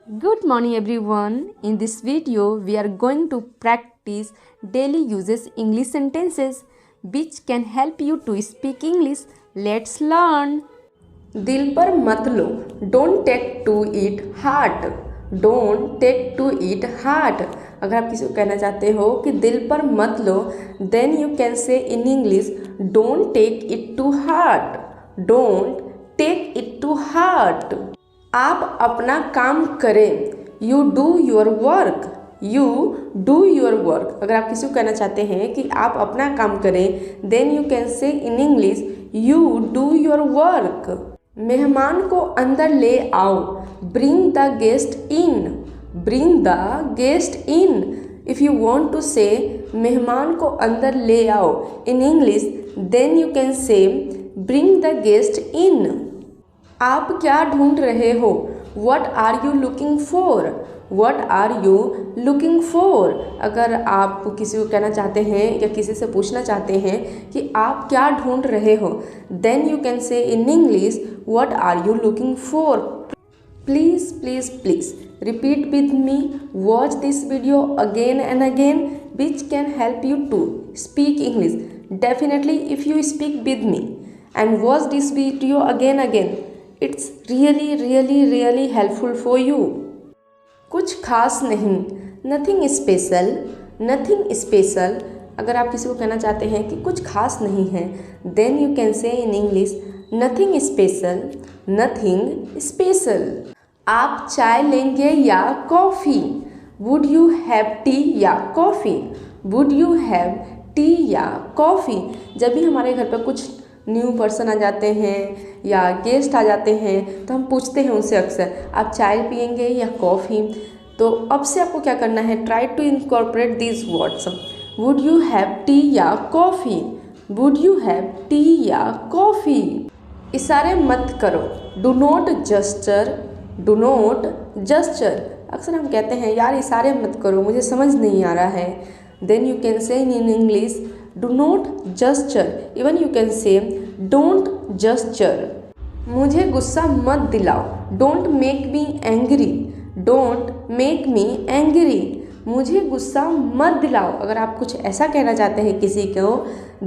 Good morning everyone. In this video we are going to practice daily uses English sentences which can help you to speak English. Let's learn. दिल पर मत लो. Don't take to it heart. Don't take to it heart. अगर आप किसी को कहना चाहते हो कि दिल पर मत लो, then you can say in English don't take it to heart. Don't take it to heart. आप अपना काम करें. You do your work. You do your work. अगर आप किसी को कहना चाहते हैं कि आप अपना काम करें, then you can say in English you do your work. मेहमान को अंदर ले आओ. Bring the guest in. Bring the guest in. If you want to say मेहमान को अंदर ले आओ in English, then you can say bring the guest in. आप क्या ढूंढ रहे हो? What are you looking for. What are you looking for. अगर आप किसी को कहना चाहते हैं या किसी से पूछना चाहते हैं कि आप क्या ढूंढ रहे हो, then you can say in English what are you looking for. Please please please repeat with me. Watch this video again and again which can help you to speak English. Definitely if you speak with me and watch this video again, it's really helpful for you. कुछ खास नहीं. Nothing special. Nothing special. अगर आप किसी को कहना चाहते हैं कि कुछ खास नहीं है, then you can say in English nothing special. Nothing special. आप चाय लेंगे या coffee. Would you have tea या coffee. Would you have tea या कॉफ़ी. जब भी हमारे घर पर कुछ न्यू पर्सन आ जाते हैं या गेस्ट आ जाते हैं तो हम पूछते हैं उनसे अक्सर आप चाय पियेंगे या कॉफ़ी. तो अब से आपको क्या करना है, try to incorporate these words. Would you have tea या coffee. Would you have tea या कॉफ़ी. इशारे मत करो. Do not gesture. Do not gesture. अक्सर हम कहते हैं यार इशारे मत करो, मुझे समझ नहीं आ रहा है. Then you can say in English do not gesture. even you can say don't gesture. मुझे गुस्सा मत दिलाओ. don't make me angry. don't make me angry. मुझे गुस्सा मत दिलाओ. अगर आप कुछ ऐसा कहना चाहते हैं किसी को,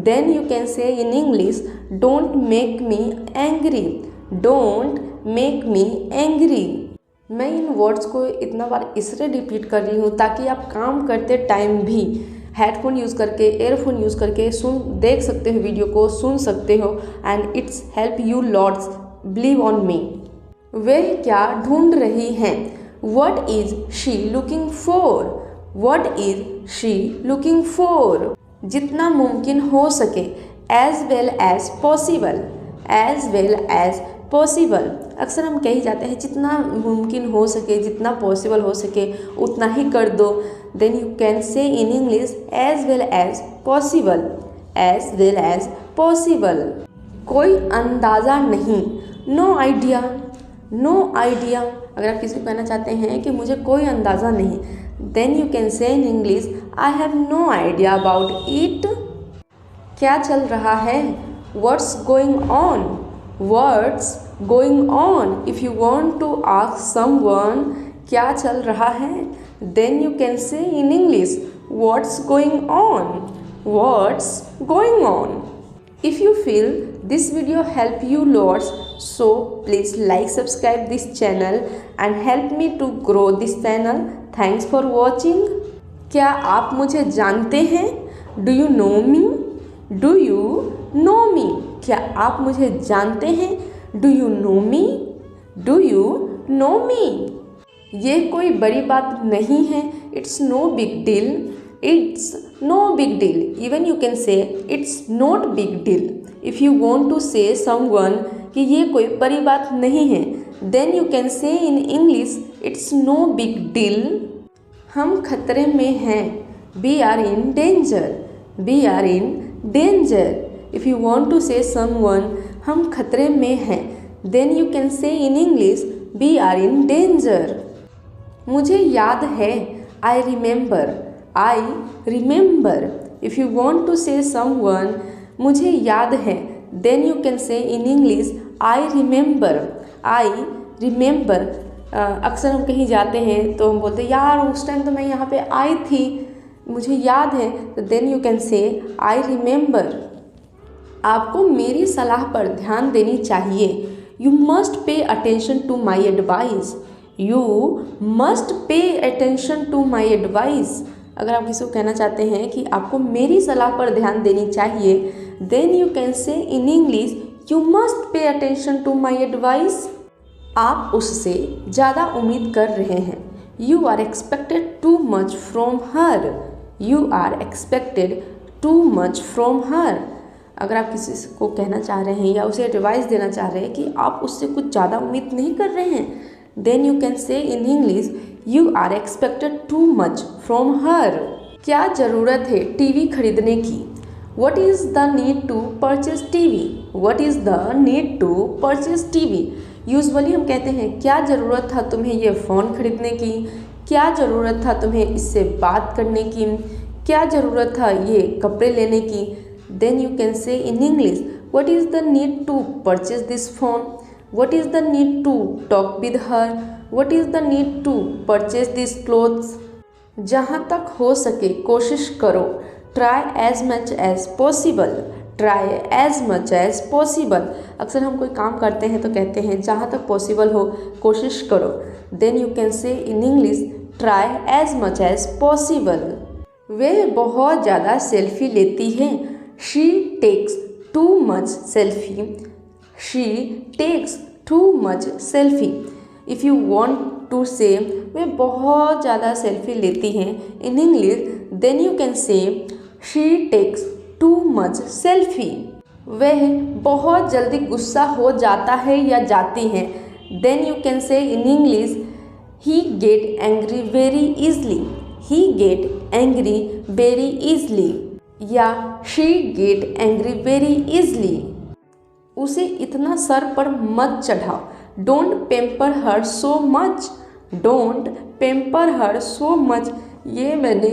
then you can say in English don't make me angry. don't make me angry. मैं इन वर्ड्स को इतना बार इसलिए रिपीट कर रही हूँ ताकि आप काम करते टाइम भी हेडफोन यूज़ करके, एयरफोन यूज़ करके देख सकते हो, वीडियो को सुन सकते हो. And it's help you lots. Believe on me. वह क्या ढूंढ रही हैं. What is she looking for. What is she looking for. जितना मुमकिन हो सके. As well as possible. As well as possible. अक्सर हम कह ही जाते हैं जितना मुमकिन हो सके, जितना पॉसिबल हो सके उतना ही कर दो. Then you can say in English as well as possible. As well as possible. कोई अंदाज़ा नहीं. No idea. No idea. अगर आप किसी को कहना चाहते हैं कि मुझे कोई अंदाज़ा नहीं, then you can say in English I have no idea about it. क्या चल रहा है. What's going on. What's going on. If you want to ask someone क्या चल रहा है, then you can say in English what's going on. What's going on. If you feel this video help you lots, so please like, subscribe this channel and help me to grow this channel. Thanks for watching. क्या आप मुझे जानते हैं. Do you know me. Do you know me. क्या आप मुझे जानते हैं. Do you know me. Do you know me. ये कोई बड़ी बात नहीं है. It's no big deal. It's no big deal. Even you can say it's not big deal. If you want to say someone कि ये कोई बड़ी बात नहीं है, then you can say in English it's no big deal. हम खतरे में हैं. We are in danger. We are in danger. If you want to say someone हम खतरे में हैं, then you can say in English we are in danger. मुझे याद है. I remember. I remember. If you want to say someone मुझे याद है, then you can say in English I remember. I remember. अक्सर हम कहीं जाते हैं तो हम बोलते हैं यार उस टाइम तो मैं यहाँ पे आई थी, मुझे याद है। तो देन यू कैन से आई रिमेंबर। आपको मेरी सलाह पर ध्यान देनी चाहिए। You must pay attention to my advice. You must pay attention to my advice. अगर आप किसी को कहना चाहते हैं कि आपको मेरी सलाह पर ध्यान देनी चाहिए, then you can say in English you must pay attention to my advice. आप उससे ज़्यादा उम्मीद कर रहे हैं। You are expected too much from her. You are expected too much from her. अगर आप किसी को कहना चाह रहे हैं या उसे एडवाइस देना चाह रहे हैं कि आप उससे कुछ ज़्यादा उम्मीद नहीं कर रहे हैं, then you can say in English you are expected too much from her. क्या ज़रूरत है टीवी खरीदने की? What is the need to purchase TV? What is the need to purchase TV? Usually हम कहते हैं क्या ज़रूरत था तुम्हें ये फ़ोन खरीदने की, क्या ज़रूरत था तुम्हें इससे बात करने की, क्या ज़रूरत था ये कपड़े लेने की। Then you can say in English what is the need to purchase this phone, what is the need to talk with her, what is the need to purchase this clothes. जहाँ तक हो सके कोशिश करो। Try as much as possible. Try as much as possible. अक्सर हम कोई काम करते हैं तो कहते हैं जहाँ तक पॉसिबल हो कोशिश करो। Then you can say in English try as much as possible. वे बहुत ज़्यादा सेल्फी लेती हैं। She takes too much selfie. She takes too much selfie. If you want to say वे बहुत ज़्यादा सेल्फी लेती हैं in English, then you can say she takes too much selfie. वह बहुत जल्दी गुस्सा हो जाता है या जाती हैं, then you can say in English he get angry very easily. He get angry very easily या she get angry very easily. उसे इतना सर पर मत चढ़ाओ। Don't pamper her so much. Don't pamper her so much. ये मैंने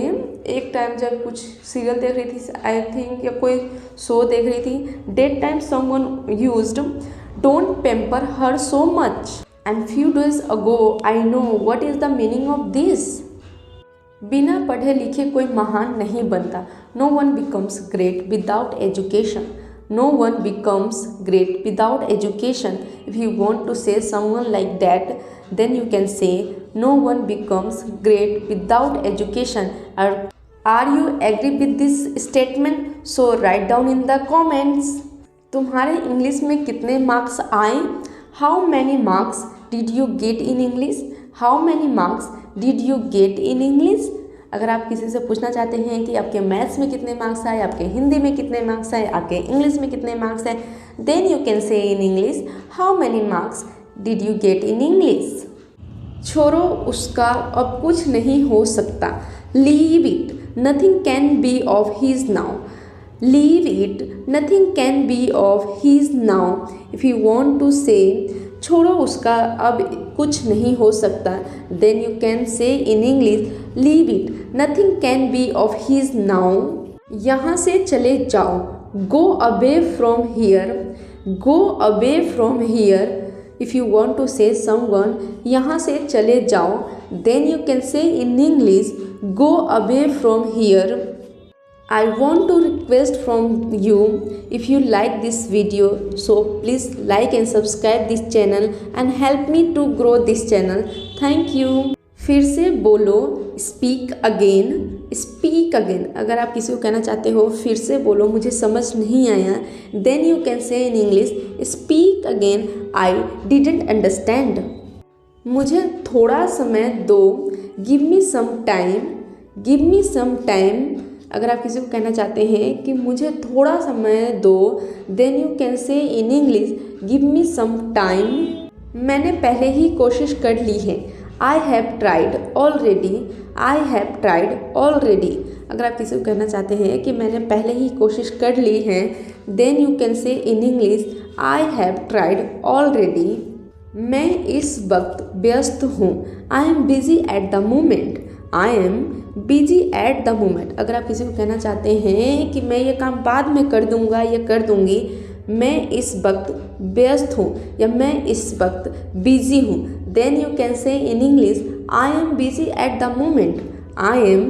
एक टाइम जब कुछ सीरियल देख रही थी, आई थिंक, या कोई शो देख रही थी, that time someone used don't pamper her so much and few days ago I know what is the meaning of this. बिना पढ़े लिखे कोई महान नहीं बनता। No one becomes great without education. No one becomes great without education. If you want to say someone like that, then you can say no one becomes great without education. Are you agree with this statement? So write down in the comments. तुम्हारे English में कितने marks आए? How many marks did you get in English? How many marks did you get in English? अगर आप किसी से पूछना चाहते हैं कि आपके मैथ्स में कितने मार्क्स आए, आपके हिंदी में कितने मार्क्स आए, आपके इंग्लिश में कितने मार्क्स आए, then you can say in English how many marks did you get in English. छोड़ो उसका, अब कुछ नहीं हो सकता। Leave it, nothing can be of his now. Leave it, nothing can be of his now. If you want to say छोड़ो उसका, अब कुछ नहीं हो सकता, then you can say in English leave it, nothing can be of his now. यहाँ से चले जाओ। Go away from here. Go away from here. If you want to say someone यहाँ से चले जाओ, then you can say in English go away from here. I want to request from you, if you like this video, so please like and subscribe this channel and help me to grow this channel. Thank you. फिर से बोलो, speak again. Speak again. अगर आप किसी को कहना चाहते हो फिर से बोलो, मुझे समझ नहीं आया, then you can say in English speak again. I didn't understand. मुझे थोड़ा समय दो, give me some time. Give me some time. अगर आप किसी को कहना चाहते हैं कि मुझे थोड़ा समय दो, then you can say in English give me some time. मैंने पहले ही कोशिश कर ली है। I have tried already. I have tried already. अगर आप किसी को कहना चाहते हैं कि मैंने पहले ही कोशिश कर ली है, then you can say in English I have tried already. मैं इस वक्त व्यस्त हूँ। I am busy at the moment. I am busy at the moment. अगर आप किसी को कहना चाहते हैं कि मैं ये काम बाद में कर दूंगा या कर दूंगी, मैं इस वक्त व्यस्त हूँ या मैं इस वक्त बिजी हूँ, then you can say in English, I am busy at the moment. I am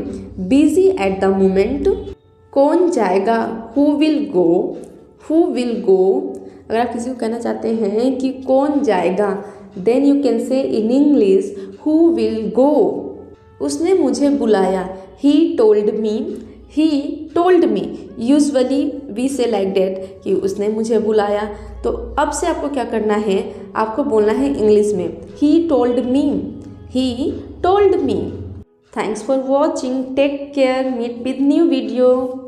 busy at the moment. कौन जाएगा, who will go, who will go. अगर आप किसी को कहना चाहते हैं कि कौन जाएगा, then you can say in English, who will go. उसने मुझे बुलाया, he told me, he told me. Usually we say like that कि उसने मुझे बुलाया. तो अब से आपको क्या करना है, आपको बोलना है इंग्लिश में, he told me, he told me. Thanks for watching. Take care. Meet with new video.